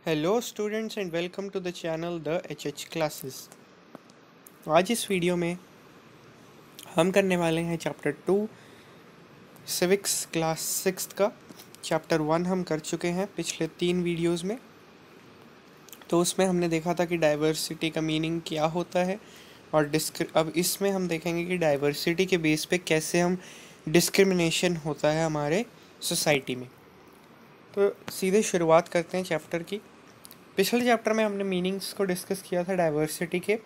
Hello students and welcome to the channel the H classes. आज इस video में हम करने वाले हैं चैप्टर 2 सिविक्स क्लास 6 का। चैप्टर 1 हम कर चुके हैं पिछले 3 वीडियोस में। तो उसमें हमने देखा था कि डाइवर्सिटी का मीनिंग क्या होता है और अब इसमें हम देखेंगे कि डाइवर्सिटी के बेस पे कैसे हम डिस्क्रिमिनेशन होता है हमारे सोसाइटी में। तो सीधे शुरुआत करते हैं चैप्टर की। पिछले चैप्टर में हमने मीनिंग्स को डिस्कस किया था डाइवर्सिटी के,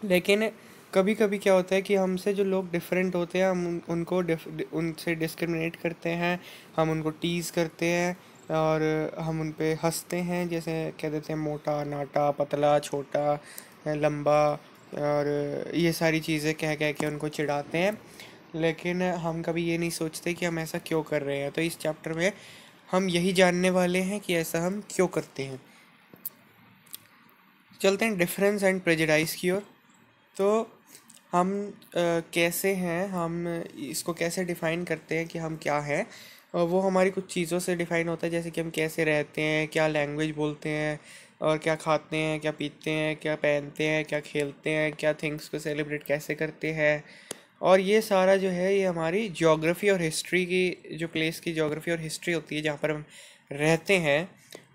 लेकिन कभी कभी क्या होता है कि हमसे जो लोग डिफरेंट होते हैं हम उनको उनसे डिस्क्रिमिनेट करते हैं, हम उनको टीज़ करते हैं और हम उन पे हंसते हैं, जैसे कह देते हैं मोटा नाटा पतला छोटा लंबा, और ये सारी चीज़ें कह कह के उनको चिढ़ाते हैं। लेकिन हम कभी ये नहीं सोचते कि हम ऐसा क्यों कर रहे हैं। तो इस चैप्टर में हम यही जानने वाले हैं कि ऐसा हम क्यों करते हैं। चलते हैं डिफरेंस एंड प्रेजुडाइज की ओर। तो हम कैसे हैं, हम इसको कैसे डिफ़ाइन करते हैं कि हम क्या हैं। और वो हमारी कुछ चीज़ों से डिफ़ाइन होता है, जैसे कि हम कैसे रहते हैं, क्या लैंग्वेज बोलते हैं, और क्या खाते हैं, क्या पीते हैं, क्या पहनते हैं, क्या खेलते हैं, क्या थिंग्स को सेलिब्रेट कैसे करते हैं। और ये सारा जो है ये हमारी ज्योग्राफी और हिस्ट्री की, जो प्लेस की ज्योग्राफी और हिस्ट्री होती है जहाँ पर हम रहते हैं,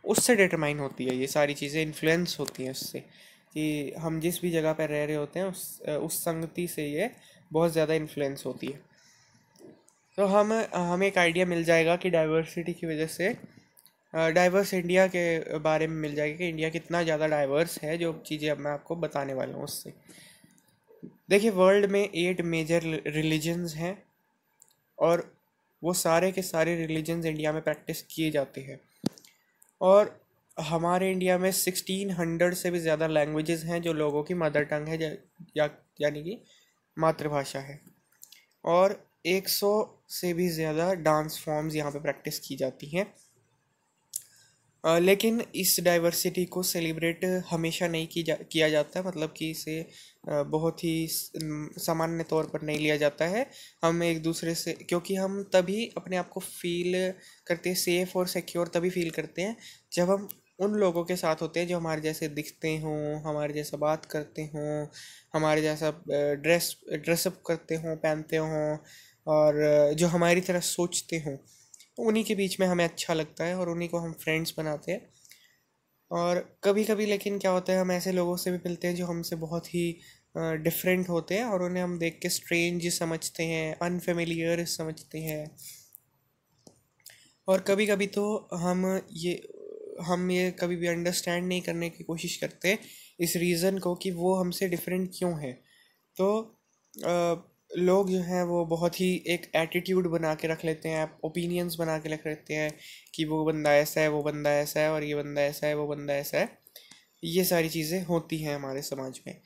उससे डिटरमाइन होती है। ये सारी चीज़ें इन्फ्लुएंस होती हैं उससे, कि हम जिस भी जगह पर रह रहे होते हैं उस संगति से ये बहुत ज़्यादा इन्फ्लुएंस होती है। तो हमें एक आइडिया मिल जाएगा कि डाइवर्सिटी की वजह से डाइवर्स इंडिया के बारे में मिल जाएगा कि इंडिया कितना ज़्यादा डाइवर्स है, जो चीज़ें अब मैं आपको बताने वाला हूँ उससे। देखिए, वर्ल्ड में 8 मेजर रिलीजन्स हैं और वो सारे के सारे रिलीजन्स इंडिया में प्रैक्टिस किए जाते हैं। और हमारे इंडिया में 1600 से भी ज़्यादा लैंग्वेजेस हैं जो लोगों की मदर टंग है, या यानी कि मातृभाषा है। और 100 से भी ज़्यादा डांस फॉर्म्स यहाँ पे प्रैक्टिस की जाती हैं। लेकिन इस डाइवर्सिटी को सेलिब्रेट हमेशा नहीं किया जाता है, मतलब कि इसे बहुत ही सामान्य तौर पर नहीं लिया जाता है। हम एक दूसरे से, क्योंकि हम तभी अपने आप को फील करते हैं सेफ़ और सिक्योर, तभी फील करते हैं जब हम उन लोगों के साथ होते हैं जो हमारे जैसे दिखते हों, हमारे जैसा बात करते हों, हमारे जैसा ड्रेसअप करते हों, पहनते हों, और जो हमारी तरह सोचते हों। तो उन्हीं के बीच में हमें अच्छा लगता है और उन्हीं को हम फ्रेंड्स बनाते हैं। और कभी कभी लेकिन क्या होता है, हम ऐसे लोगों से भी मिलते हैं जो हमसे बहुत ही डिफरेंट होते हैं और उन्हें हम देख के स्ट्रेंज समझते हैं, अनफेमिलियर समझते हैं। और कभी कभी तो ये हम ये कभी भी अंडरस्टैंड नहीं करने की कोशिश करते इस रीज़न को कि वो हमसे डिफरेंट क्यों है। तो लोग जो हैं वो बहुत ही एक एटीट्यूड बना के रख लेते हैं, ओपिनियंस बना के रख लेते हैं कि वो बंदा ऐसा है, वो बंदा ऐसा है, और ये बंदा ऐसा है, वो बंदा ऐसा है। ये सारी चीज़ें होती हैं हमारे समाज में।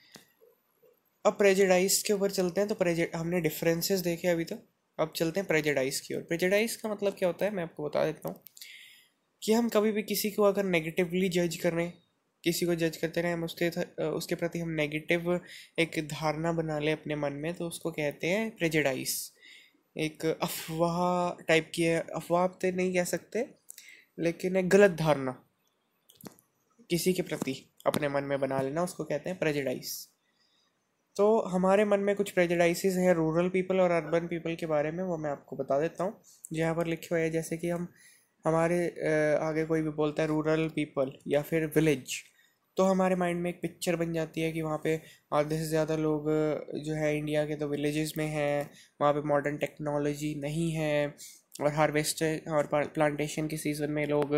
अब प्रेजुडाइज के ऊपर चलते हैं। तो हमने डिफरेंसेस देखे अभी तो, अब चलते हैं प्रेजुडाइज की ओर। प्रेजुडाइज का मतलब क्या होता है मैं आपको बता देता हूँ, कि हम कभी भी किसी को अगर नेगेटिवली जज कर रहे हैं, किसी को जज करते रहे, हम उसके प्रति हम नेगेटिव एक धारणा बना ले अपने मन में, तो उसको कहते हैं प्रेजुडाइज। एक अफवाह टाइप की है, अफवाह तो नहीं कह सकते, लेकिन एक गलत धारणा किसी के प्रति अपने मन में बना लेना, उसको कहते हैं प्रेजुडाइज। तो हमारे मन में कुछ प्रेजुडाइसेस हैं रूरल पीपल और अर्बन पीपल के बारे में, वो मैं आपको बता देता हूँ जो यहाँ पर लिखे हुए हैं। जैसे कि हमारे आगे कोई भी बोलता है रूरल पीपल या फिर विलेज, तो हमारे माइंड में एक पिक्चर बन जाती है कि वहाँ पे आधे से ज़्यादा लोग जो है इंडिया के तो विलेजेस में हैं, वहाँ पे मॉडर्न टेक्नोलॉजी नहीं है, और हार्वेस्ट और प्लांटेशन के सीज़न में लोग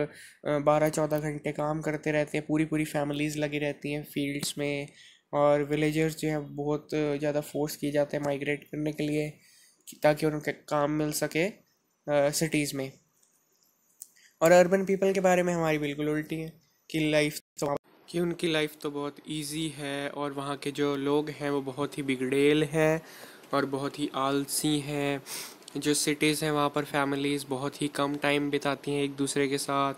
12-14 घंटे काम करते रहते हैं, पूरी पूरी फैमिलीज़ लगी रहती हैं फील्ड्स में। और विलेजर्स जो है बहुत ज़्यादा फोर्स किए जाते हैं माइग्रेट करने के लिए, ताकि उनके काम मिल सके सिटीज़ में। और अर्बन पीपल के बारे में हमारी बिल्कुल उल्टी है, कि उनकी लाइफ तो बहुत इजी है, और वहाँ के जो लोग हैं वो बहुत ही बिगड़ेल हैं और बहुत ही आलसी हैं। जो सिटीज़ हैं वहाँ पर फैमिलीज़ बहुत ही कम टाइम बिताती हैं एक दूसरे के साथ,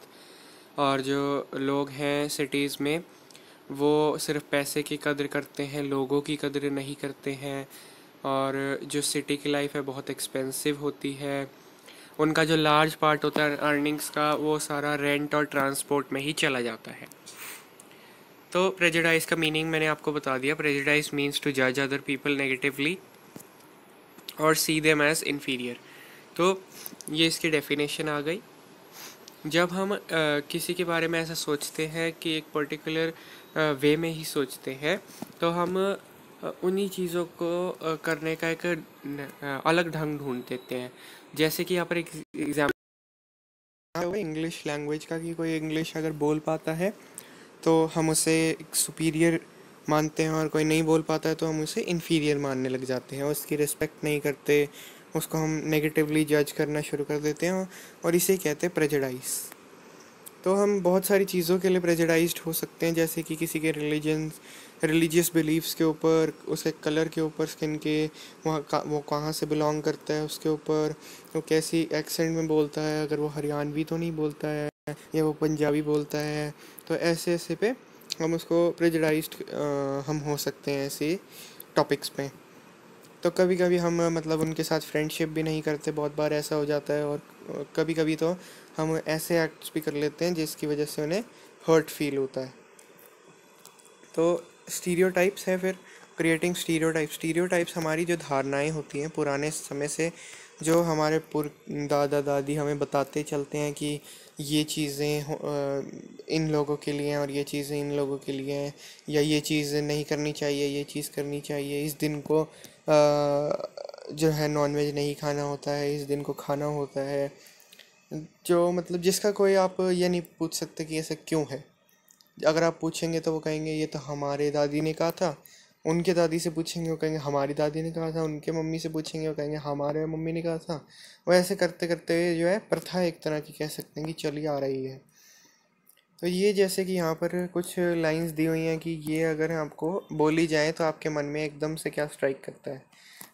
और जो लोग हैं सिटीज़ में वो सिर्फ पैसे की कदर करते हैं, लोगों की कदर नहीं करते हैं। और जो सिटी की लाइफ है बहुत एक्सपेंसिव होती है, उनका जो लार्ज पार्ट होता है अर्निंग्स का वो सारा रेंट और ट्रांसपोर्ट में ही चला जाता है। तो प्रेजुडाइज का मीनिंग मैंने आपको बता दिया। प्रेजुडाइज मीन्स टू जज अदर पीपल नेगेटिवली और सी देम एज इन्फीरियर। तो ये इसकी डेफिनेशन आ गई। जब हम किसी के बारे में ऐसा सोचते हैं कि एक पर्टिकुलर वे में ही सोचते हैं, तो हम उन्हीं चीज़ों को करने का एक अलग ढंग ढूंढ देते हैं। जैसे कि यहाँ पर एक एग्जाम्पल इंग्लिश लैंग्वेज का, कि कोई इंग्लिश अगर बोल पाता है तो हम उसे सुपीरियर मानते हैं, और कोई नहीं बोल पाता है तो हम उसे इन्फीरियर मानने लग जाते हैं, उसकी रिस्पेक्ट नहीं करते, उसको हम नेगेटिवली जज करना शुरू कर देते हैं, और इसे कहते हैं प्रेजुडाइज। तो हम बहुत सारी चीज़ों के लिए प्रेजुडाइज्ड हो सकते हैं, जैसे कि किसी के रिलीजियस बिलीफ्स के ऊपर, उसके कलर के ऊपर, स्किन के, वो कहाँ से बिलोंग करता है उसके ऊपर, वो कैसी एक्सेंट में बोलता है, अगर वो हरियाणवी तो नहीं बोलता है या वो पंजाबी बोलता है। तो ऐसे ऐसे पे हम उसको प्रेजुडाइज्ड हम हो सकते हैं ऐसे टॉपिक्स पे। तो कभी कभी हम मतलब उनके साथ फ्रेंडशिप भी नहीं करते, बहुत बार ऐसा हो जाता है, और कभी कभी तो हम ऐसे एक्ट्स भी कर लेते हैं जिसकी वजह से उन्हें हर्ट फील होता है। तो स्टीरियोटाइप्स है, फिर क्रिएटिंग स्टीरियोटाइप्स हमारी जो धारणाएं होती हैं पुराने समय से, जो हमारे दादा दादी हमें बताते चलते हैं कि ये चीज़ें इन लोगों के लिए हैं और ये चीज़ें इन लोगों के लिए हैं, या ये चीज़ नहीं करनी चाहिए, ये चीज़ करनी चाहिए, इस दिन को जो है नॉनवेज नहीं खाना होता है, इस दिन को खाना होता है। जो मतलब जिसका कोई आप ये नहीं पूछ सकते कि ऐसा क्यों है। अगर आप पूछेंगे तो वो कहेंगे ये तो हमारे दादी ने कहा था, उनके दादी से पूछेंगे वो कहेंगे हमारी दादी ने कहा था, उनके मम्मी से पूछेंगे वो कहेंगे हमारे मम्मी ने कहा था। वो ऐसे करते करते जो है प्रथा एक तरह की कह सकते हैं कि चली आ रही है। तो ये जैसे कि यहाँ पर कुछ लाइंस दी हुई हैं कि ये अगर आपको बोली जाए तो आपके मन में एकदम से क्या स्ट्राइक करता है।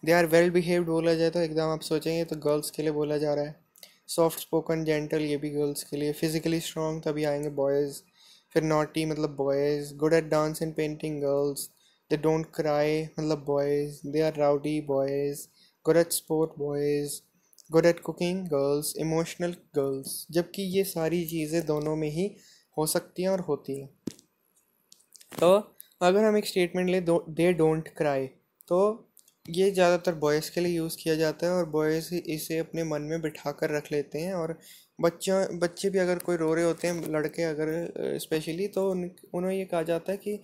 दे आर वेल बिहेव्ड बोला जाए तो एकदम आप सोचेंगे तो गर्ल्स के लिए बोला जा रहा है। सॉफ्ट स्पोकन जेंटल ये भी गर्ल्स के लिए। फिजिकली स्ट्रांग तभी आएंगे बॉयज़। फिर नॉटी मतलब boys. Good at dance and painting girls. They don't cry मतलब boys. They are rowdy boys. Good at sport boys. Good at cooking girls. Emotional girls. जबकि ये सारी चीज़ें दोनों में ही हो सकती हैं और होती हैं। तो अगर हम एक स्टेटमेंट ले दे डोंट क्राई, तो ये ज़्यादातर बॉयज़ के लिए यूज़ किया जाता है, और बॉयज़ इसे अपने मन में बिठा कर रख लेते हैं। और बच्चे भी अगर कोई रो रहे होते हैं, लड़के अगर स्पेशली, तो उन्हें ये कहा जाता है कि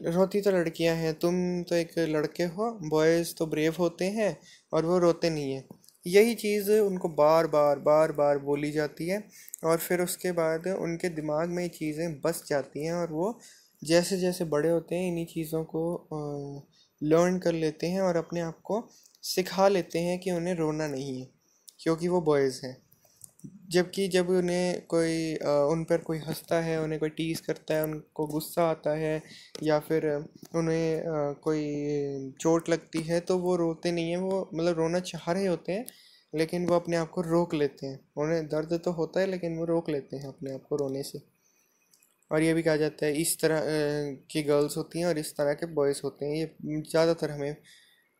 रोती तो लड़कियां हैं, तुम तो एक लड़के हो। बॉयज़ तो ब्रेव होते हैं और वो रोते नहीं हैं। यही चीज़ उनको बार बार बार बार बोली जाती है, और फिर उसके बाद उनके दिमाग में ये चीज़ें बस जाती हैं, और वो जैसे जैसे बड़े होते हैं इन्हीं चीज़ों को लर्न कर लेते हैं, और अपने आप को सिखा लेते हैं कि उन्हें रोना नहीं है क्योंकि वो बॉयज़ हैं। जबकि जब उन्हें कोई उन पर कोई हंसता है, उन्हें कोई टीज़ करता है, उनको गुस्सा आता है, या फिर उन्हें कोई चोट लगती है, तो वो रोते नहीं हैं। वो मतलब रोना चाह रहे होते हैं लेकिन वो अपने आप को रोक लेते हैं। उन्हें दर्द तो होता है लेकिन वो रोक लेते हैं अपने आप को रोने से। और ये भी कहा जाता है इस तरह की गर्ल्स होती हैं और इस तरह के बॉयज़ होते हैं। ये ज़्यादातर हमें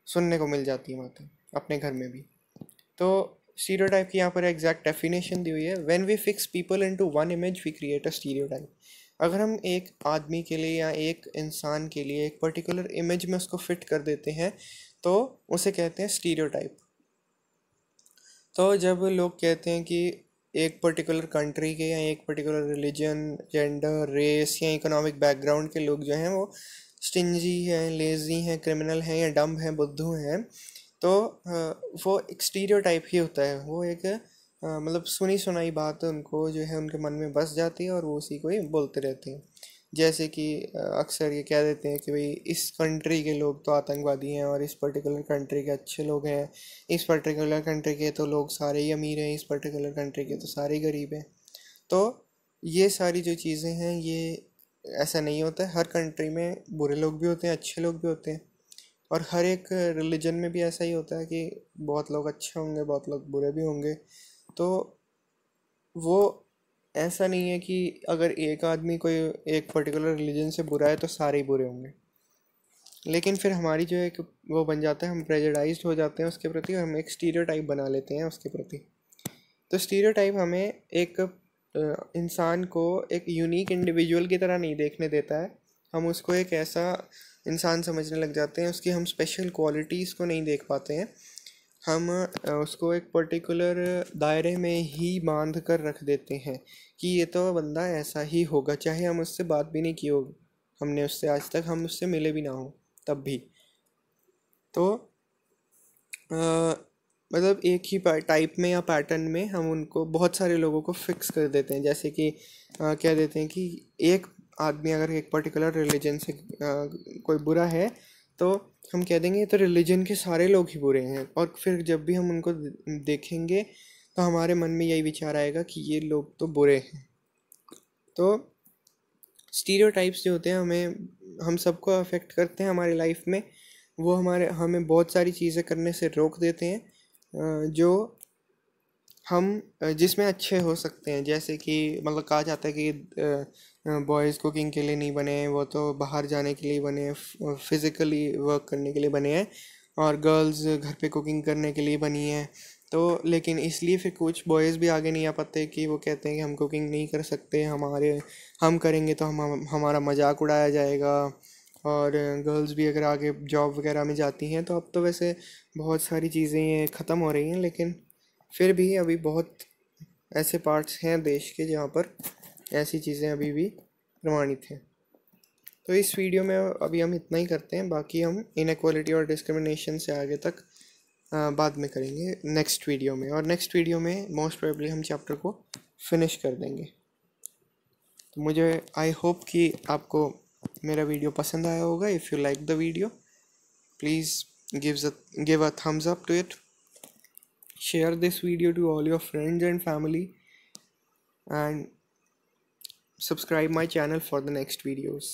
सुनने को मिल जाती है बातें अपने घर में भी। तो स्टीरियोटाइप की यहाँ पर एग्जैक्ट डेफिनेशन दी हुई है। When we fix people into one image we create a stereotype. अगर हम एक आदमी के लिए या एक इंसान के लिए एक पर्टिकुलर इमेज में उसको फिट कर देते हैं तो उसे कहते हैं स्टीरियोटाइप। तो जब लोग कहते हैं कि एक पर्टिकुलर कंट्री के या एक पर्टिकुलर रिलीजन, जेंडर, रेस या इकोनॉमिक बैकग्राउंड के लोग जो हैं वो स्टिंजी हैं, लेज़ी हैं, क्रिमिनल हैं या डम्ब हैं, बुद्धू हैं, तो वो एक स्टीरियोटाइप ही होता है। वो एक मतलब सुनी सुनाई बात उनको जो है उनके मन में बस जाती है और वो उसी को ही बोलते रहते हैं। जैसे कि अक्सर ये कह देते हैं कि भाई इस कंट्री के लोग तो आतंकवादी हैं और इस पर्टिकुलर कंट्री के अच्छे लोग हैं, इस पर्टिकुलर कंट्री के तो लोग सारे ही अमीर हैं, इस पर्टिकुलर कंट्री के तो सारे ही गरीब हैं। तो ये सारी जो चीज़ें हैं ये ऐसा नहीं होता है। हर कंट्री में बुरे लोग भी होते हैं, अच्छे लोग भी होते हैं, और हर एक रिलीजन में भी ऐसा ही होता है कि बहुत लोग अच्छे होंगे, बहुत लोग बुरे भी होंगे। तो वो ऐसा नहीं है कि अगर एक आदमी कोई एक पर्टिकुलर रिलीजन से बुरा है तो सारे ही बुरे होंगे। लेकिन फिर हमारी जो एक वो बन जाता है, हम प्रेजुडाइज्ड हो जाते हैं उसके प्रति और हम एक स्टीरियोटाइप बना लेते हैं उसके प्रति। तो स्टीरियोटाइप हमें एक इंसान को एक यूनिक इंडिविजुअल की तरह नहीं देखने देता है, हम उसको एक ऐसा इंसान समझने लग जाते हैं, उसकी हम स्पेशल क्वालिटीज़ को नहीं देख पाते हैं, हम उसको एक पर्टिकुलर दायरे में ही बांध कर रख देते हैं कि ये तो बंदा ऐसा ही होगा, चाहे हम उससे बात भी नहीं की हो, हमने उससे आज तक हम उससे मिले भी ना हो तब भी। तो मतलब एक ही टाइप में या पैटर्न में हम उनको बहुत सारे लोगों को फिक्स कर देते हैं, जैसे कि कह देते हैं कि एक आदमी अगर एक पर्टिकुलर रिलीजन से कोई बुरा है तो हम कह देंगे ये तो रिलीजन के सारे लोग ही बुरे हैं, और फिर जब भी हम उनको देखेंगे तो हमारे मन में यही विचार आएगा कि ये लोग तो बुरे हैं। तो स्टीरियोटाइप्स जो होते हैं हम सबको अफेक्ट करते हैं हमारी लाइफ में, वो हमें बहुत सारी चीज़ें करने से रोक देते हैं जो हम जिसमें अच्छे हो सकते हैं, जैसे कि मतलब कहा जाता है कि बॉयज़ कुकिंग के लिए नहीं बने हैं, वो तो बाहर जाने के लिए बने हैं, फिज़िकली वर्क करने के लिए बने हैं, और गर्ल्स घर पे कुकिंग करने के लिए बनी हैं। तो लेकिन इसलिए फिर कुछ बॉयज़ भी आगे नहीं आ पाते कि वो कहते हैं कि हम कुकिंग नहीं कर सकते, हम करेंगे तो हमारा मजाक उड़ाया जाएगा। और गर्ल्स भी अगर आगे जॉब वगैरह में जाती हैं, तो अब तो वैसे बहुत सारी चीज़ें ख़त्म हो रही हैं, लेकिन फिर भी अभी बहुत ऐसे पार्ट्स हैं देश के जहाँ पर ऐसी चीज़ें अभी भी प्रमाणित हैं। तो इस वीडियो में अभी हम इतना ही करते हैं, बाकी हम इनएक्वालिटी और डिस्क्रिमिनेशन से आगे तक बाद में करेंगे नेक्स्ट वीडियो में, और नेक्स्ट वीडियो में मोस्ट प्रोबेबली हम चैप्टर को फिनिश कर देंगे। तो मुझे आई होप कि आपको मेरा वीडियो पसंद आया होगा। If you like the video, please give a thumbs up to it, share this video to all your friends and family, and subscribe my channel for the next videos.